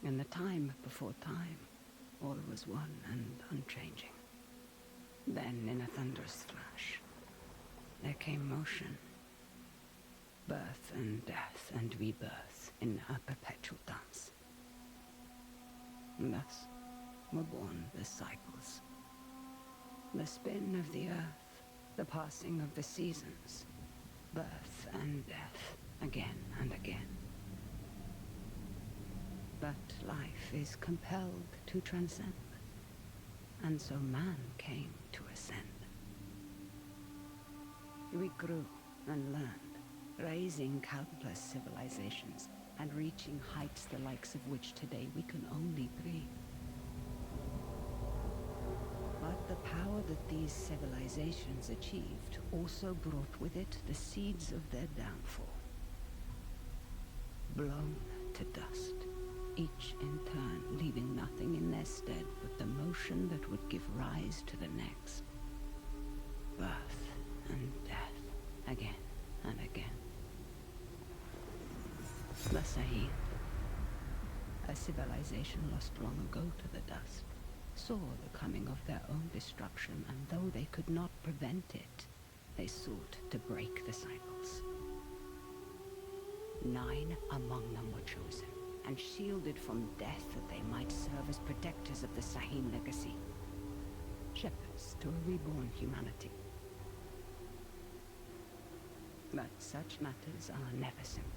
In the time before time, all was one and unchanging. Then, in a thunderous flash, there came motion. Birth and death and rebirth in a perpetual dance. Thus were born the cycles. The spin of the earth, the passing of the seasons, birth and death, again and again. But life is compelled to transcend, and so man came to ascend. We grew and learned, raising countless civilizations, and reaching heights the likes of which today we can only dream. But the power that these civilizations achieved also brought with it the seeds of their downfall. Blown to dust, each in turn leaving nothing in their stead but the motion that would give rise to the next. Birth and death, again and again. The Sahib, a civilization lost long ago to the dust, saw the coming of their own destruction, and though they could not prevent it, they sought to break the cycles. 9 among them were chosen, and shielded from death that they might serve as protectors of the Sahim legacy. Shepherds to a reborn humanity. But such matters are never simple.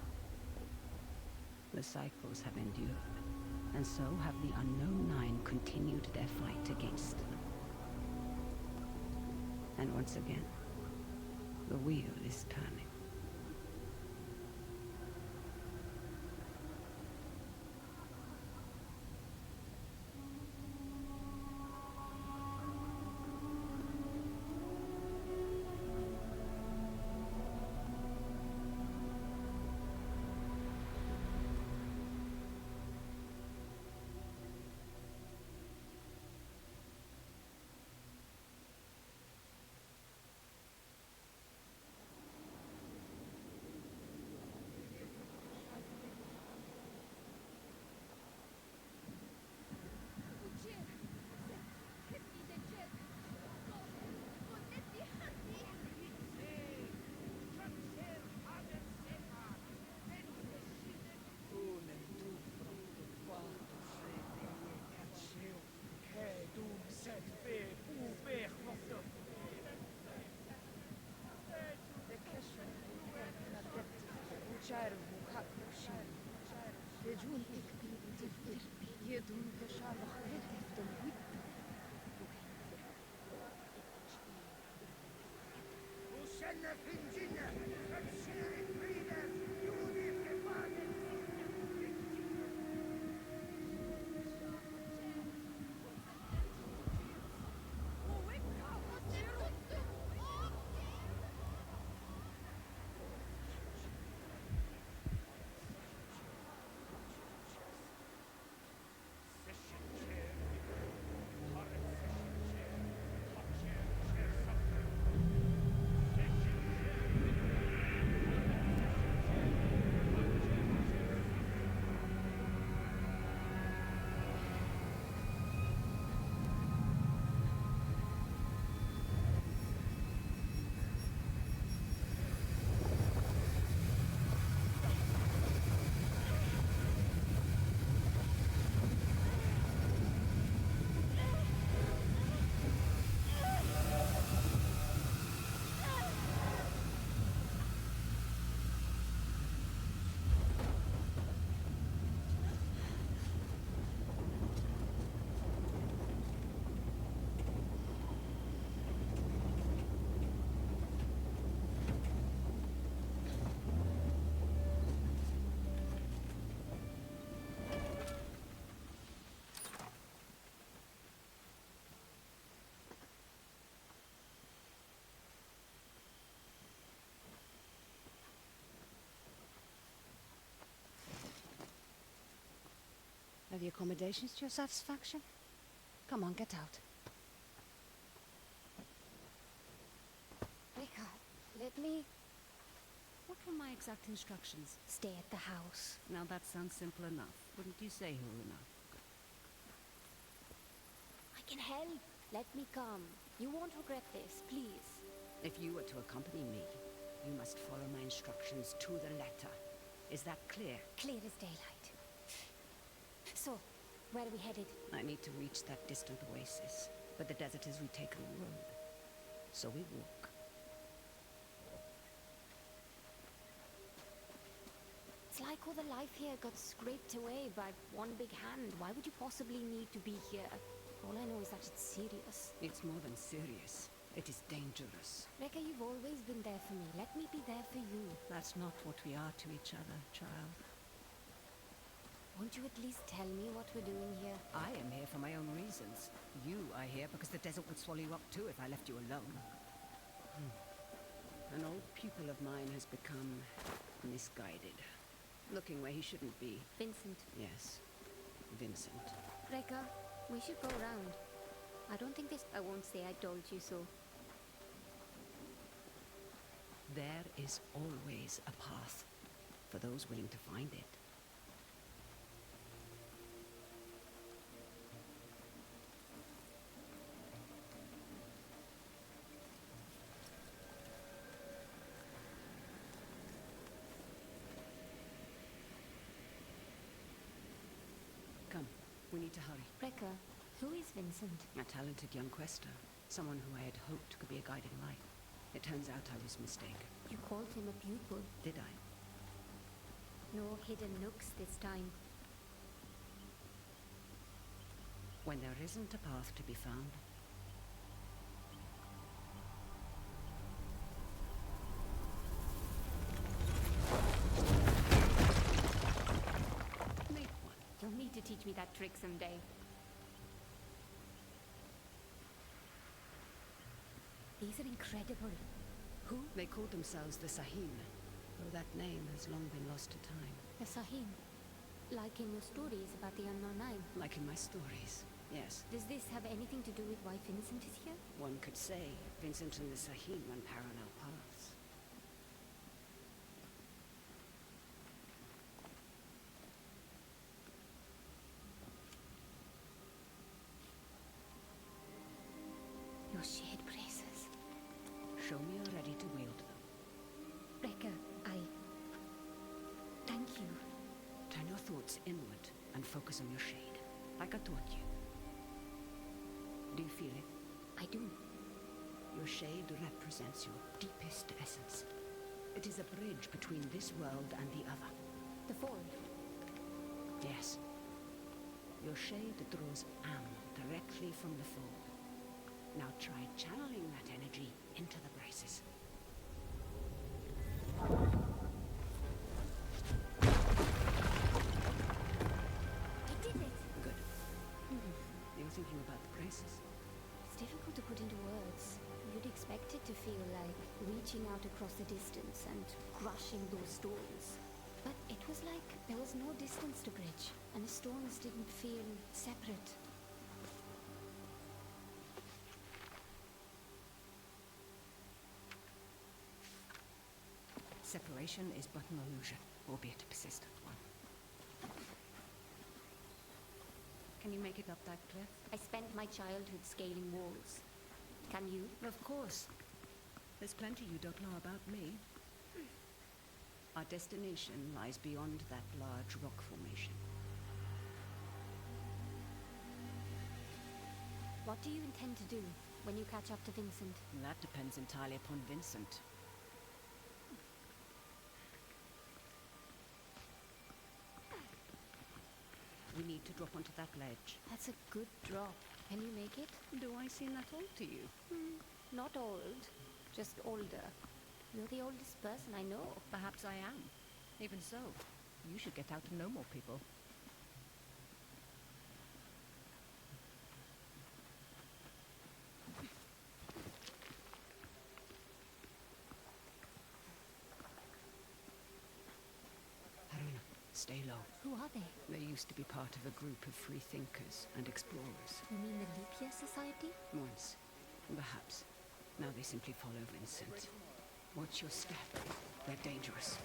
The cycles have endured, and so have the unknown 9 continued their fight against them. And once again, the wheel is turning. Are the accommodations to your satisfaction? Come on, get out. Rika, let me... What were my exact instructions? Stay at the house. Now that sounds simple enough. Wouldn't you say, Haruna? I can help. Let me come. You won't regret this, please. If you were to accompany me, you must follow my instructions to the letter. Is that clear? Clear as daylight. So, where are we headed? I need to reach that distant oasis, but the deserters will take a road. So we walk. It's like all the life here got scraped away by one big hand. Why would you possibly need to be here? All I know is that it's serious. It's more than serious. It is dangerous. Rekka, you've always been there for me. Let me be there for you. That's not what we are to each other, child. Won't you at least tell me what we're doing here? I am here for my own reasons. You are here because the desert would swallow you up too if I left you alone. An old pupil of mine has become misguided. Looking where he shouldn't be. Vincent. Yes, Vincent. Rekka, we should go round. I don't think this... I won't say I told you so. There is always a path for those willing to find it. Come, we need to hurry. Rekka, who is Vincent? A talented young quester. Someone who I had hoped could be a guiding light. It turns out I was mistaken. You called him a pupil. Did I? No hidden nooks this time. When there isn't a path to be found, make one. You'll need to teach me that trick someday. These are incredible. Who? They called themselves the Sahim, though that name has long been lost to time. The Sahim. Like in your stories about the Unknown Nine. Like in my stories, yes. Does this have anything to do with why Vincent is here? One could say Vincent and the Sahim run parallel paths. Your shared braces. Show me you're ready to wield them. Rekka, thank you. Turn your thoughts inward and focus on your shade, like I taught you. Do you feel it? I do. Your shade represents your deepest essence. It is a bridge between this world and the other. The Fold. Yes. Your shade draws Am directly from the fold. Now try channeling that energy into the braces. I did it! Good. You're thinking about the braces. It's difficult to put into words. You'd expect it to feel like reaching out across the distance and crushing those stones. But it was like there was no distance to bridge, and the stones didn't feel separate. Separation is but an illusion, albeit a persistent one. Can you make it up that cliff? I spent my childhood scaling walls. Can you? Of course. There's plenty you don't know about me. Our destination lies beyond that large rock formation. What do you intend to do when you catch up to Vincent? That depends entirely upon Vincent. We need to drop onto that ledge. That's a good drop. Can you make it? Do I seem that old to you? Not old, just older. You're the oldest person I know. Perhaps I am. Even so, you should get out and know more people. Haruna, stay low. Who are they? They used to be part of a group of free thinkers and explorers. You mean the Leap Year Society? Once, perhaps. Now they simply follow Vincent. Watch your step. They're dangerous.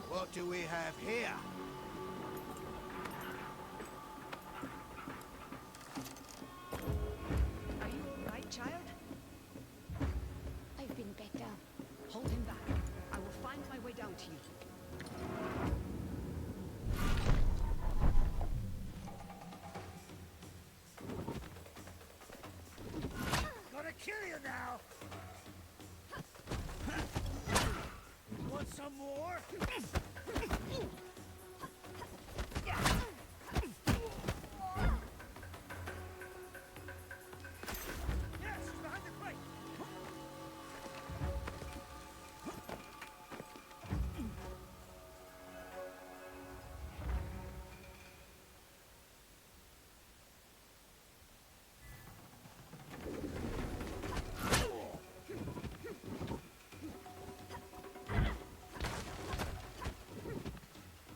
What do we have here? Are you all right, child? I've been better. Hold him back. I will find my way down to you. Gonna kill you now! Want some more? Yes, she's behind the crate!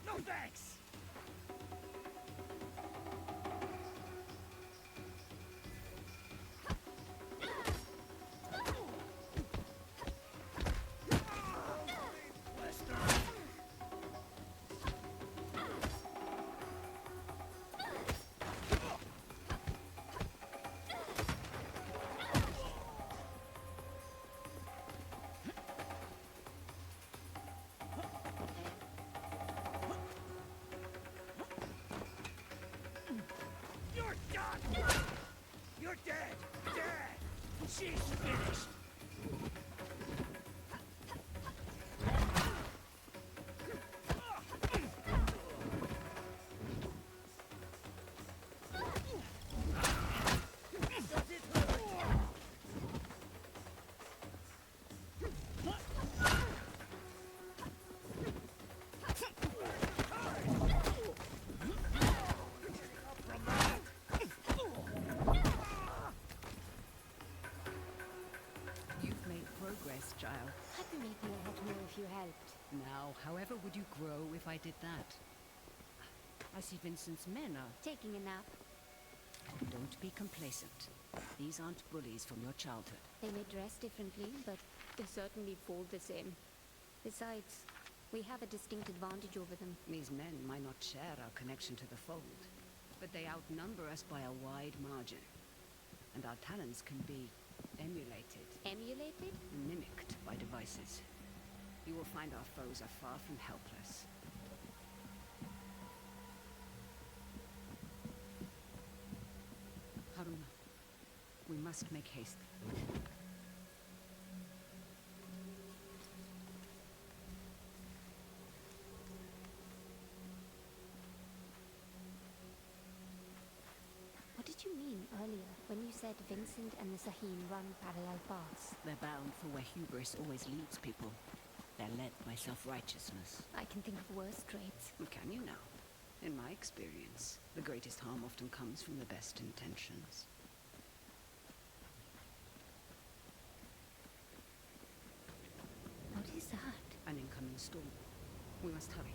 No thanks! You're done! You're dead! Dead! She's finished! Does it hurt? You've made progress, child. I'd be making a lot more if you helped. Now, however would you grow if I did that? I see Vincent's men are... Taking a nap. Don't be complacent. These aren't bullies from your childhood. They may dress differently, but they certainly fall the same. Besides, we have a distinct advantage over them. These men might not share our connection to the fold, but they outnumber us by a wide margin. And our talents can be emulated, Emulated? mimicked by devices. You will find our foes are far from helpless. Haruna, we must make haste. What did you mean earlier when you said Vincent and the Sahim run parallel paths? They're bound for where hubris always leads people. They're led by self-righteousness. I can think of worse traits. Can you now? In my experience, the greatest harm often comes from the best intentions. What is that? An incoming storm. We must hurry.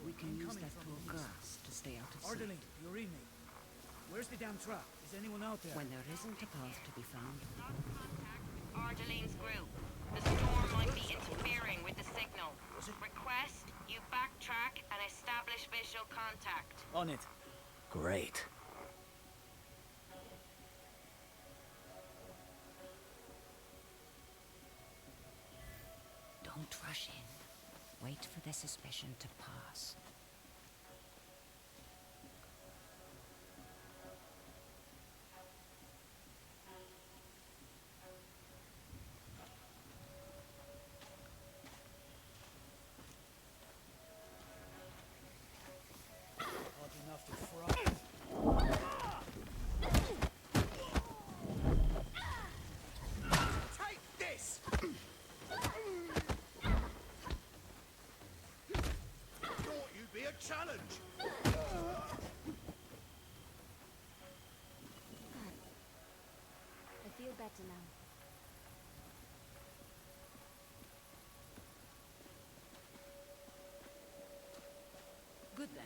We can use that tall grass to stay out of sight. Orderly, you read me. Where's the damn truck? Is anyone out there? When there isn't a path to be found. Lost contact with Ardeline's group. The storm might be interfering with the signal. Request you backtrack and establish visual contact. On it. Great. Don't rush in. Wait for their suspicion to pass. Hot enough to fry. Take this! Thought you'd feel better now. Good then.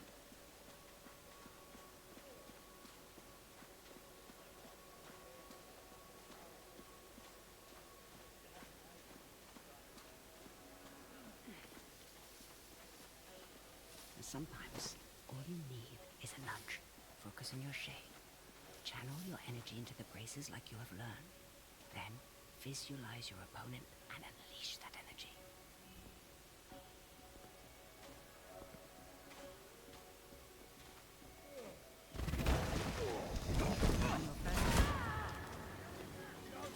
Sometimes, all you need is a nudge. Focus on your shade. Channel your energy into the braces like you have learned. Then, visualize your opponent and unleash that energy.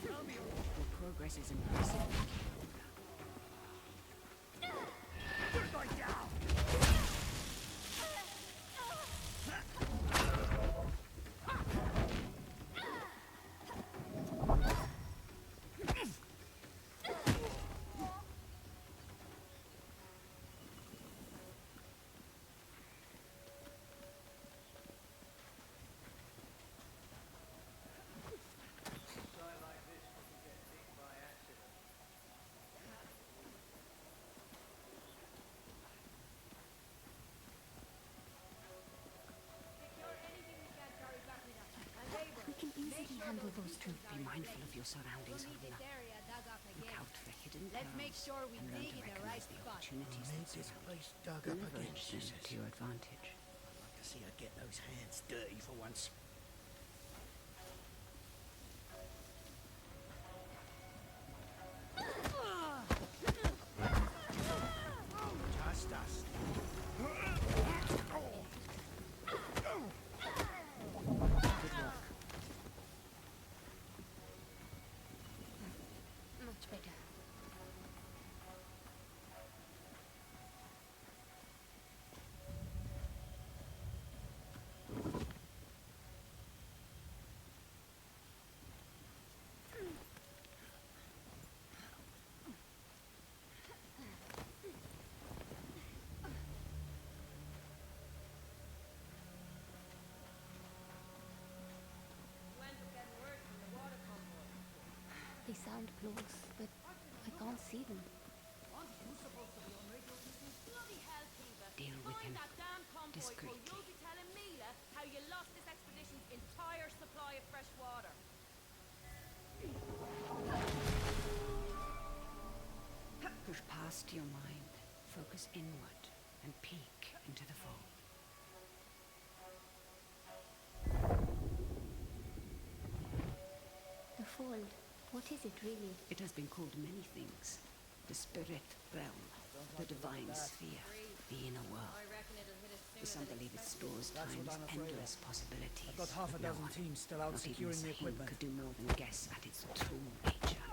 Your progress is impressive. You're going down! We can easily handle those two. Be mindful of your surroundings, Helena. Look out for hidden Let's perils make sure we and learn dig to in the recognize right the spot. opportunities Need that this surround place dug up you. again, Leverage she them says. to your advantage. I'd like to see her get those hands dirty for once. Just us. Much better. They sound close, but I can't see them. Bloody hell, Kiva. Deal with Find him that damn convoy, or discreetly. you'll be telling Mila how you lost this expedition's entire supply of fresh water. Push past your mind, focus inward, and peek into the fold. The fold. What is it really? It has been called many things. The spirit realm, the divine sphere, the inner world. I reckon it'll hit us Some sooner than believe it expected. stores That's what time's I'm afraid of. endless possibilities. I've got half a but no dozen one, teams still out not even securing the Sahin, equipment. could do more than guess at its true nature.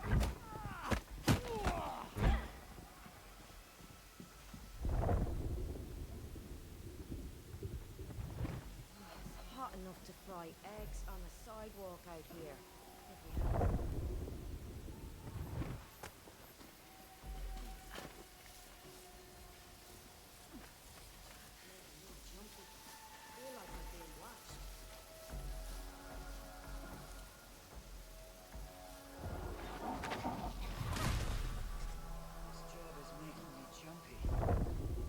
It's hot enough to fry eggs on the sidewalk out here. If we had- Feel like I'm being watched. This job is making me jumpy.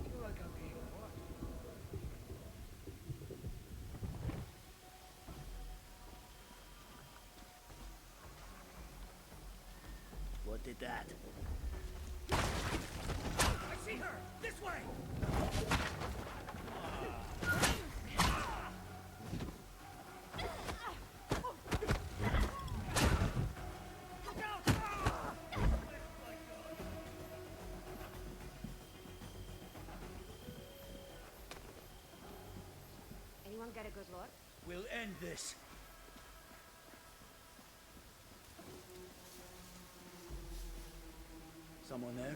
Feel like I'm being watched. What did that? I see her! This way! Look out! Anyone get a good look? We'll end this. Someone there?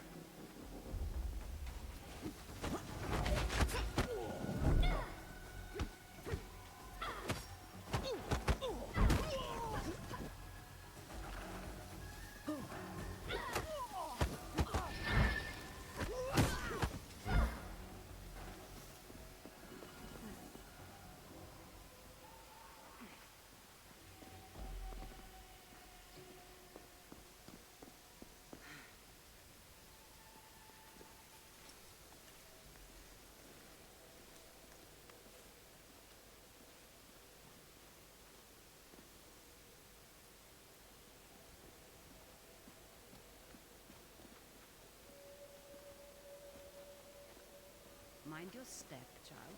Mind your step, child.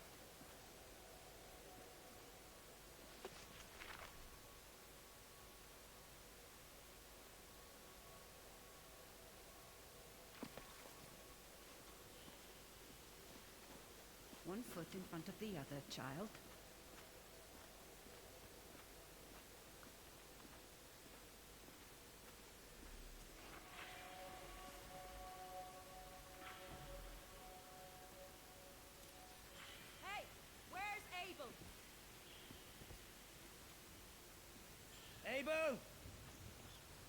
One foot in front of the other, child. Hey, where's Abel? Abel!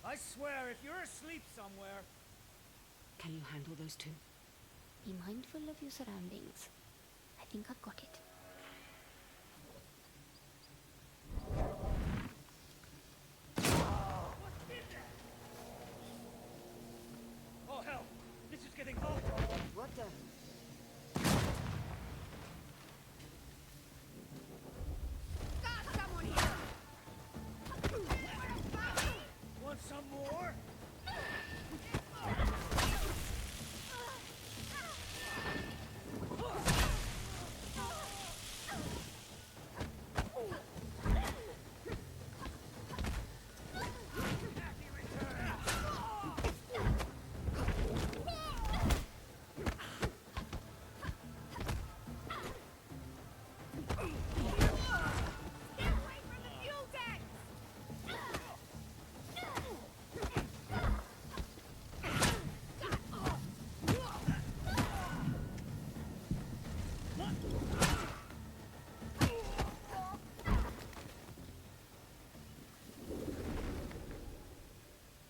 I swear, if you're asleep somewhere... Can you handle those two? Be mindful of your surroundings. I think I've got it. Oh, hell! This is getting hot! What the? Want some more?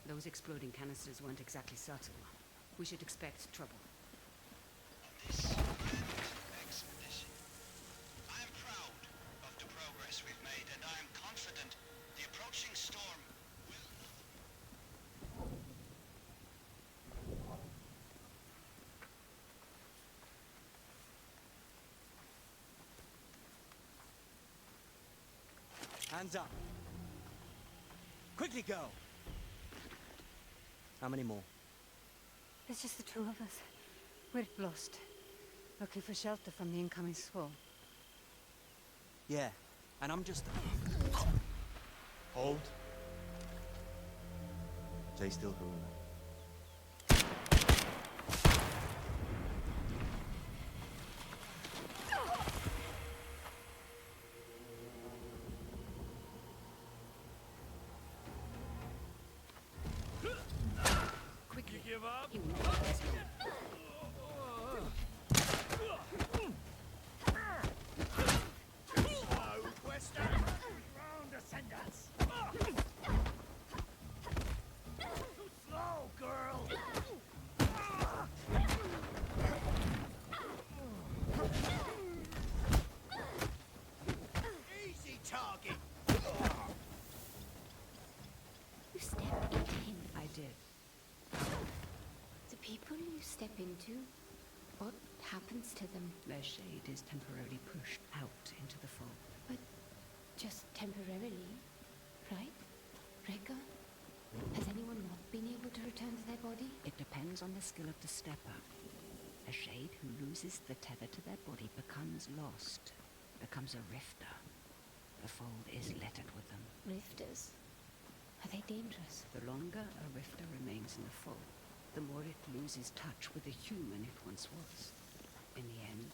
Those exploding canisters weren't exactly subtle. We should expect trouble. This expedition. I am proud of the progress we've made, and I am confident the approaching storm will... Hands up. Quickly go. How many more? There's just the two of us. We're lost. Looking for shelter from the incoming squall. Yeah, and I'm just... Hold. Stay still, Karuna. Quickly. You give up? He will not let us go. Slow, Quester! Round ascendants! Too slow, girl! Easy target! You stepped into him. I did. The people you step into, what happens to them? Their shade is temporarily pushed out into the fold. But just temporarily, right? Rekka? Has anyone not been able to return to their body? It depends on the skill of the stepper. A shade who loses the tether to their body becomes lost, becomes a rifter. The fold is littered with them. Rifters? Are they dangerous? The longer a rifter remains in the fold, the more it loses touch with the human it once was. In the end,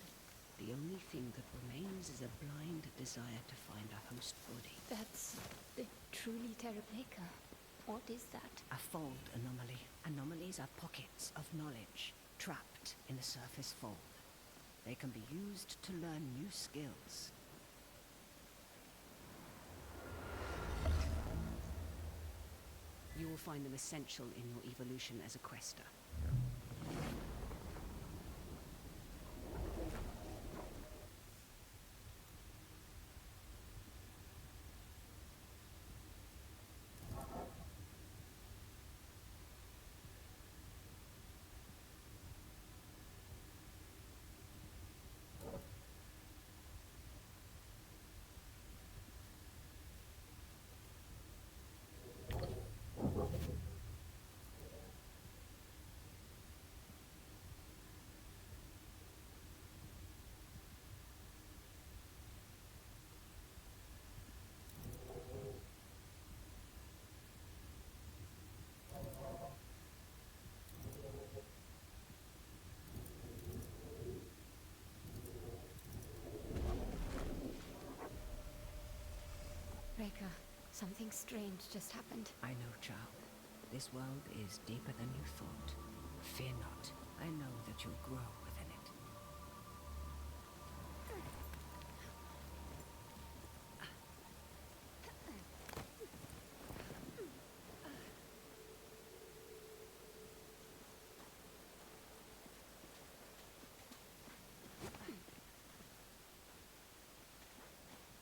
the only thing that remains is a blind desire to find a host body. That's the truly Terraplaca. What is that? A fold anomaly. Anomalies are pockets of knowledge trapped in the surface fold. They can be used to learn new skills. You will find them essential in your evolution as a quester. Reka, something strange just happened. I know, child. This world is deeper than you thought. Fear not. I know that you'll grow within it.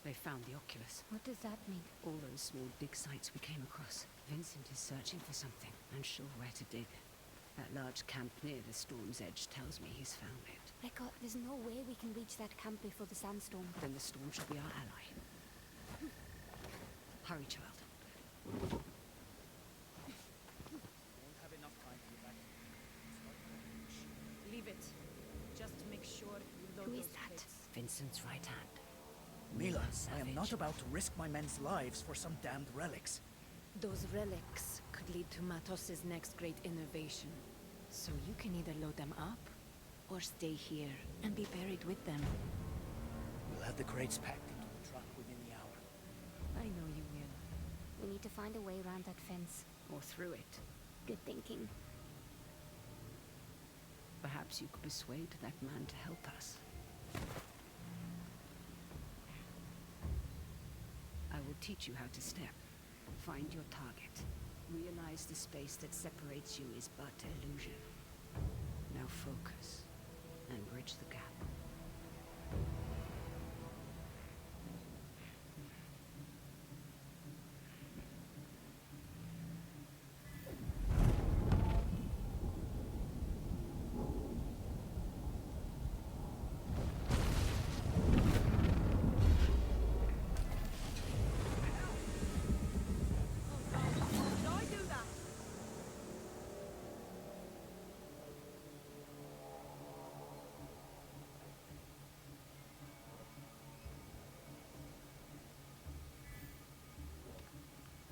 They found the oculus. What does that mean? All those small dig sites we came across. Vincent is searching for something, unsure where to dig. That large camp near the storm's edge tells me he's found it. Reka, there's no way we can reach that camp before the sandstorm. Then the storm should be our ally. Hurry, child. Won't have enough time to get back. Leave it. Just make sure you load Who those is that? crates. Vincent's right hand. Mila, I am not Savage. about to risk my men's lives for some damned relics. Those relics could lead to Matos's next great innovation. So you can either load them up, or stay here and be buried with them. We'll have the crates packed into the truck within the hour. I know you will. We need to find a way around that fence. Or through it. Good thinking. Perhaps you could persuade that man to help us. I will teach you how to step. Find your target. Realize the space that separates you is but illusion. Now focus and bridge the gap.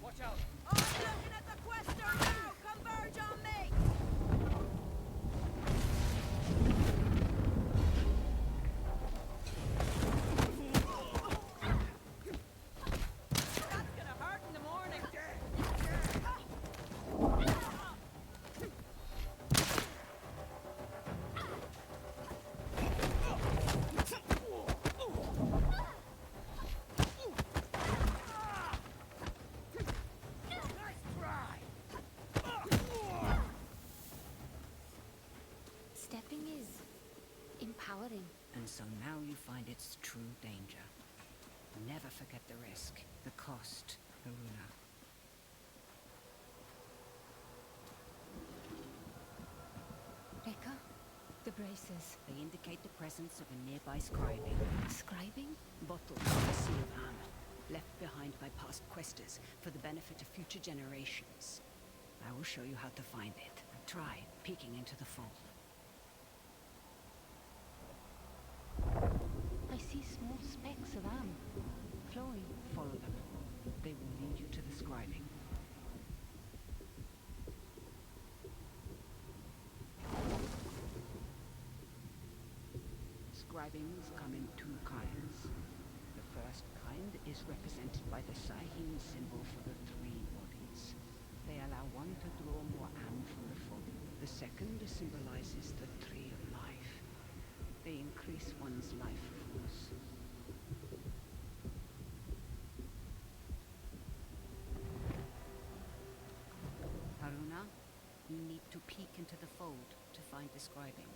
Watch out! I'm looking at the Quester now! Converge on me! That's gonna hurt in the morning. Nice try! Stepping is empowering. And so now you find its true danger. Never forget the risk, the cost, Haruna. Reka, the braces. They indicate the presence of a nearby scribing. Scribing? Bottles of a sea of armor, left behind by past questers for the benefit of future generations. I will show you how to find it. Try peeking into the fold. I see small specks of amber flowing. Follow them. They will lead you to the scribing. Scribings come in two kinds. The first kind is represented by the Sahim symbol for the three bodies. They allow one to draw more am from the fold. The second symbolizes the tree of life. They increase one's life force. Haruna, you need to peek into the fold to find the scribing.